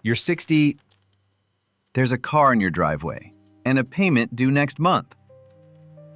You're 60, there's a car in your driveway, and a payment due next month.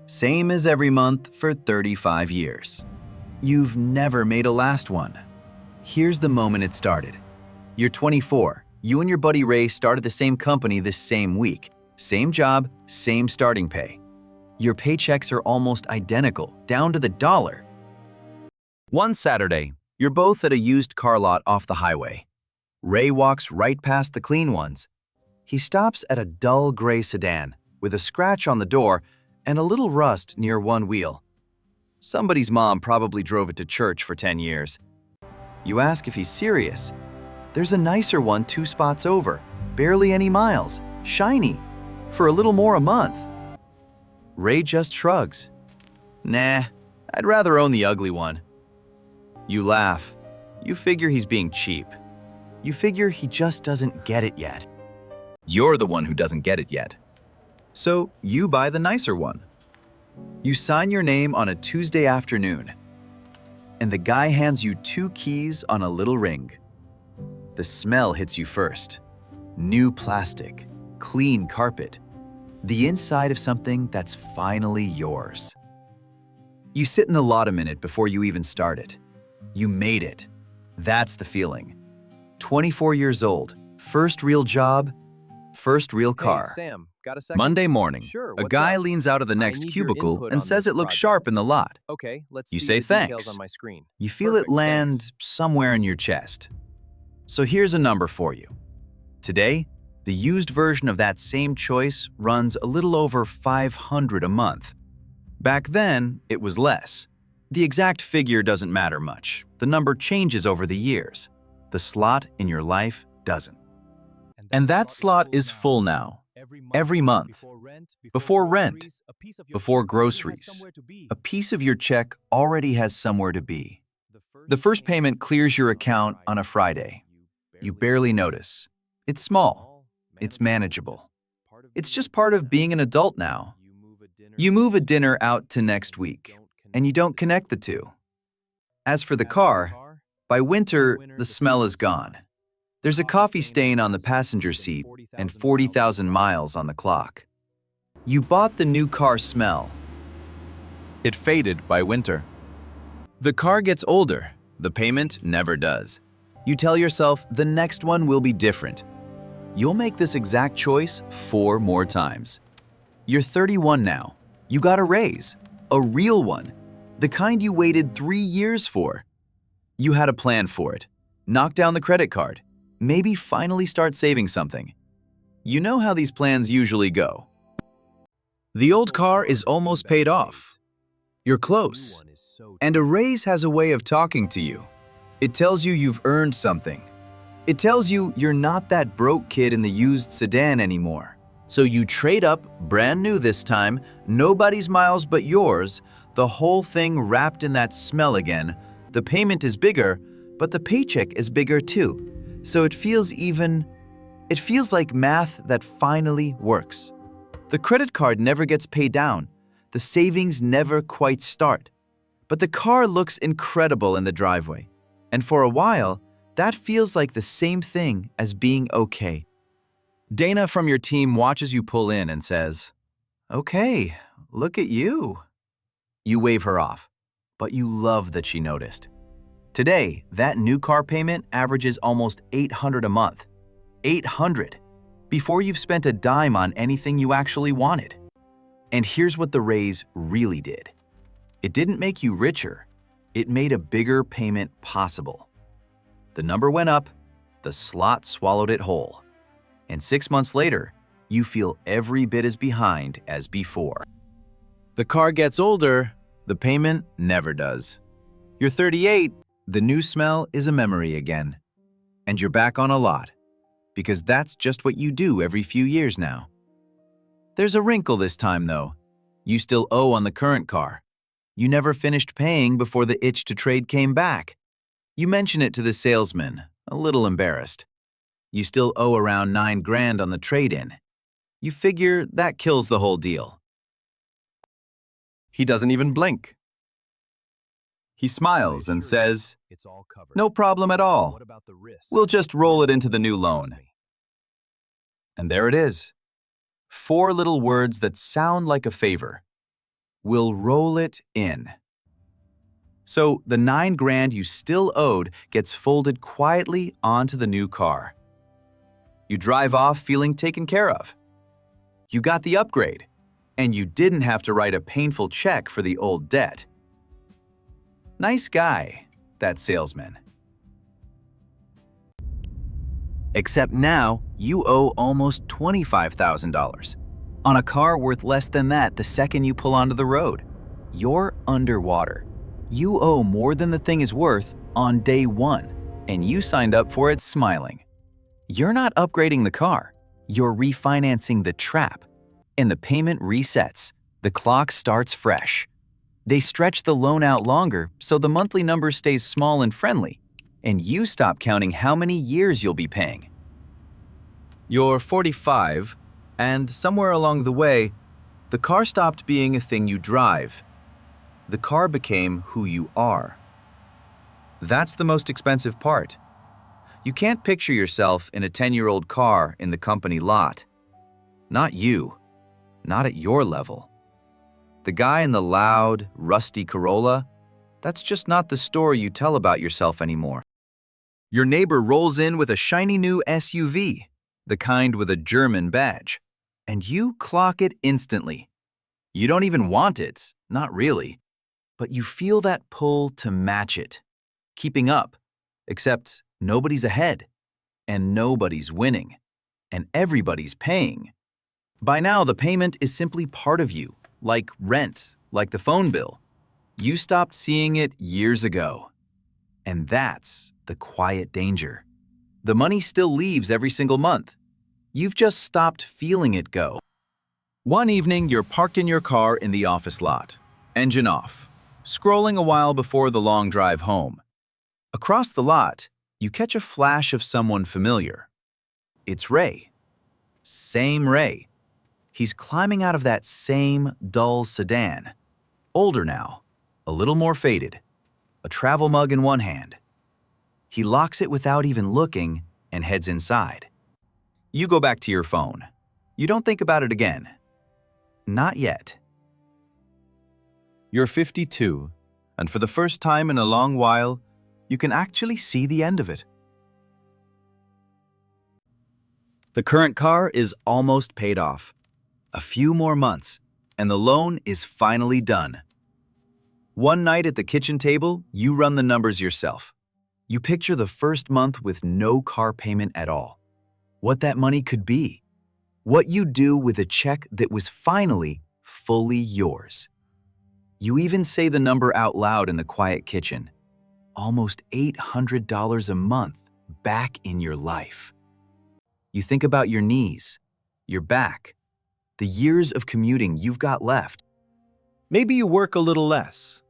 Same as every month for 35 years. You've never made a last one. Here's the moment it started. You're 24. You and your buddy Ray started the same company this same week. Same job, same starting pay. Your paychecks are almost identical, down to the dollar. One Saturday, you're both at a used car lot off the highway. Ray walks right past the clean ones. He stops at a dull gray sedan with a scratch on the door and a little rust near one wheel. Somebody's mom probably drove it to church for 10 years. You ask if he's serious. There's a nicer one 2 spots over, barely any miles, shiny, for a little more a month. Ray just shrugs. Nah, I'd rather own the ugly one. You laugh. You figure he's being cheap. You figure he just doesn't get it yet. You're the one who doesn't get it yet. So you buy the nicer one. You sign your name on a Tuesday afternoon, and the guy hands you 2 keys on a little ring. The smell hits you first. New plastic, clean carpet, the inside of something that's finally yours. You sit in the lot a minute before you even start it. You made it. That's the feeling. 24 years old, first real job, first real car. Hey, Sam, got a second? Monday morning, Sure, a what's guy up? leans out of the I next need your cubicle input and on says this it looks project. sharp in the lot. Okay, let's You see say the details thanks. on my screen. You feel Perfect, it land thanks. somewhere in your chest. So here's a number for you. Today, the used version of that same choice runs a little over $500 a month. Back then, it was less. The exact figure doesn't matter much. The number changes over the years. The slot in your life doesn't. And that slot is full now. Every month. Before rent. Before groceries. A piece of your check already has somewhere to be. The first payment clears your account on a Friday. You barely notice. It's small. It's manageable. It's just part of being an adult now. You move a dinner out to next week, and you don't connect the two. As for the car, by winter, the smell is gone. There's a coffee stain on the passenger seat and 40,000 miles on the clock. You bought the new car smell. It faded by winter. The car gets older. The payment never does. You tell yourself the next one will be different. You'll make this exact choice 4 more times. You're 31 now. You got a raise. A real one. The kind you waited 3 years for. You had a plan for it. Knock down the credit card. Maybe finally start saving something. You know how these plans usually go. The old car is almost paid off. You're close. And a raise has a way of talking to you. It tells you you've earned something. It tells you you're not that broke kid in the used sedan anymore. So you trade up, brand new this time, nobody's miles but yours, the whole thing wrapped in that smell again. The payment is bigger, but the paycheck is bigger too. So it feels like math that finally works. The credit card never gets paid down. The savings never quite start. But the car looks incredible in the driveway. And for a while, that feels like the same thing as being okay. Dana from your team watches you pull in and says, "Okay, look at you." You wave her off, but you love that she noticed. Today, that new car payment averages almost $800 a month. $800! Before you've spent a dime on anything you actually wanted. And here's what the raise really did. It didn't make you richer. It made a bigger payment possible. The number went up, the slot swallowed it whole. And 6 months later, you feel every bit as behind as before. The car gets older, the payment never does. You're 38, the new smell is a memory again. And you're back on a lot, because that's just what you do every few years now. There's a wrinkle this time though. You still owe on the current car. You never finished paying before the itch to trade came back. You mention it to the salesman, a little embarrassed. You still owe around $9 grand on the trade-in. You figure that kills the whole deal. He doesn't even blink. He smiles and says, "No problem at all. We'll just roll it into the new loan. And there it is. 4 little words that sound like a favor. We'll roll it in. So the 9 grand you still owed gets folded quietly onto the new car. You drive off feeling taken care of. You got the upgrade, and you didn't have to write a painful check for the old debt. Nice guy, that salesman. Except now, you owe almost $25,000 on a car worth less than that the second you pull onto the road. You're underwater. You owe more than the thing is worth on day 1, and you signed up for it smiling. You're not upgrading the car, you're refinancing the trap. And the payment resets. The clock starts fresh. They stretch the loan out longer so the monthly number stays small and friendly, and you stop counting how many years you'll be paying. You're 45, and somewhere along the way, the car stopped being a thing you drive. The car became who you are. That's the most expensive part. You can't picture yourself in a 10-year-old car in the company lot. Not you. Not at your level. The guy in the loud, rusty Corolla, that's just not the story you tell about yourself anymore. Your neighbor rolls in with a shiny new SUV, the kind with a German badge, and you clock it instantly. You don't even want it, not really, but you feel that pull to match it, keeping up, except nobody's ahead, and nobody's winning, and everybody's paying. By now, the payment is simply part of you, like rent, like the phone bill. You stopped seeing it years ago. And that's the quiet danger. The money still leaves every single month. You've just stopped feeling it go. One evening, you're parked in your car in the office lot, engine off, scrolling a while before the long drive home. Across the lot, you catch a flash of someone familiar. It's Ray. Same Ray. He's climbing out of that same dull sedan. Older now, a little more faded, a travel mug in one hand. He locks it without even looking and heads inside. You go back to your phone. You don't think about it again. Not yet. You're 52, and for the first time in a long while, you can actually see the end of it. The current car is almost paid off. A few more months, and the loan is finally done. One night at the kitchen table, you run the numbers yourself. You picture the first month with no car payment at all. What that money could be. What you'd do with a check that was finally fully yours. You even say the number out loud in the quiet kitchen. Almost $800 a month back in your life. You think about your knees, your back, the years of commuting you've got left. Maybe you work a little less.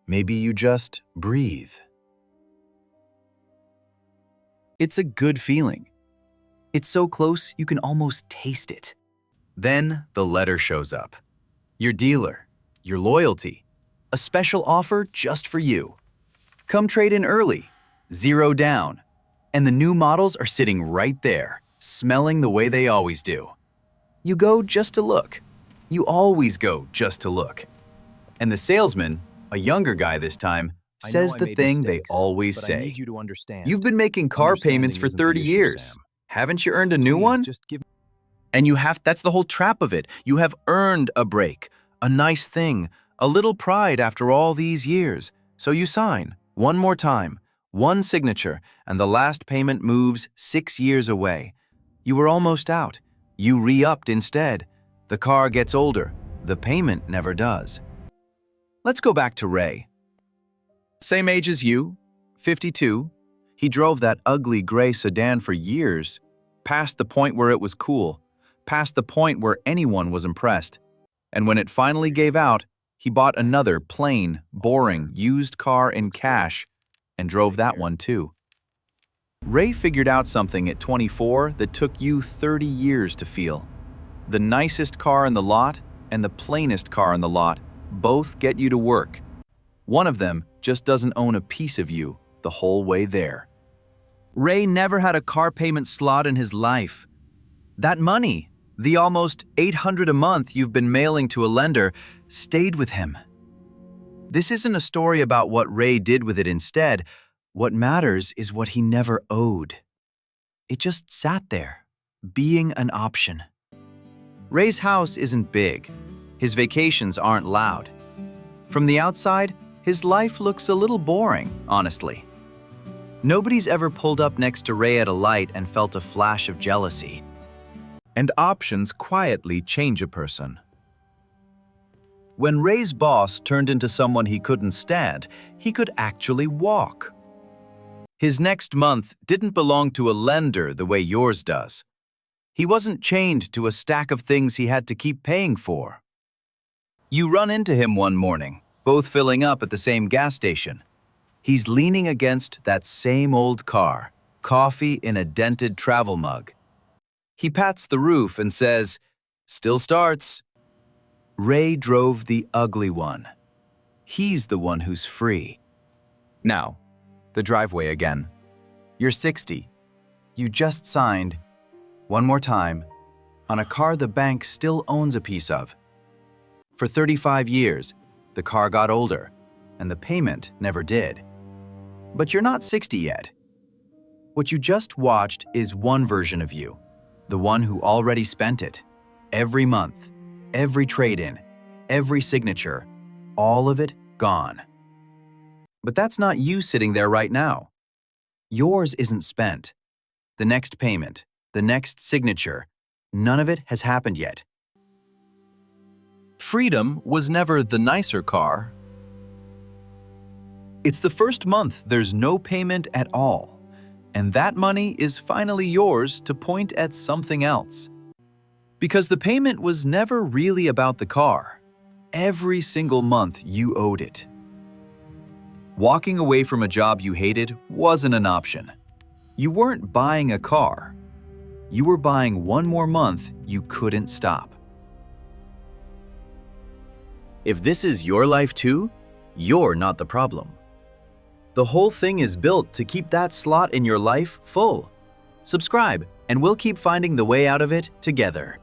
Maybe you just breathe. It's a good feeling. It's so close you can almost taste it. Then the letter shows up. Your dealer, your loyalty, a special offer just for you. Come trade in early, 0 down. And the new models are sitting right there, smelling the way they always do. You go just to look. You always go just to look. And the salesman, a younger guy this time, says the thing they always say. You've been making car payments for 30 years. Haven't you earned a new one? And that's the whole trap of it. You have earned a break, a nice thing, a little pride after all these years. So you sign, one more time, one signature, and the last payment moves 6 years away. You were almost out. You re-upped instead. The car gets older. The payment never does. Let's go back to Ray. Same age as you, 52. He drove that ugly gray sedan for years, past the point where it was cool, past the point where anyone was impressed. And when it finally gave out, he bought another plain, boring, used car in cash and drove that one too. Ray figured out something at 24 that took you 30 years to feel. The nicest car in the lot and the plainest car in the lot both get you to work. One of them just doesn't own a piece of you the whole way there. Ray never had a car payment slot in his life. That money, the almost $800 a month you've been mailing to a lender, stayed with him. This isn't a story about what Ray did with it instead. What matters is what he never owed. It just sat there, being an option. Ray's house isn't big. His vacations aren't loud. From the outside, his life looks a little boring, honestly. Nobody's ever pulled up next to Ray at a light and felt a flash of jealousy. And options quietly change a person. When Ray's boss turned into someone he couldn't stand, he could actually walk. His next month didn't belong to a lender the way yours does. He wasn't chained to a stack of things he had to keep paying for. You run into him one morning, both filling up at the same gas station. He's leaning against that same old car, coffee in a dented travel mug. He pats the roof and says, "Still starts." Ray drove the ugly one. He's the one who's free. Now, the driveway again. You're 60. You just signed, one more time, on a car the bank still owns a piece of. For 35 years, the car got older, and the payment never did. But you're not 60 yet. What you just watched is one version of you, the one who already spent it. Every month, every trade-in, every signature, all of it gone. But that's not you sitting there right now. Yours isn't spent. The next payment, the next signature, none of it has happened yet. Freedom was never the nicer car. It's the first month there's no payment at all, and that money is finally yours to point at something else. Because the payment was never really about the car. Every single month you owed it. Walking away from a job you hated wasn't an option. You weren't buying a car. You were buying one more month you couldn't stop. If this is your life too, you're not the problem. The whole thing is built to keep that slot in your life full. Subscribe, and we'll keep finding the way out of it together.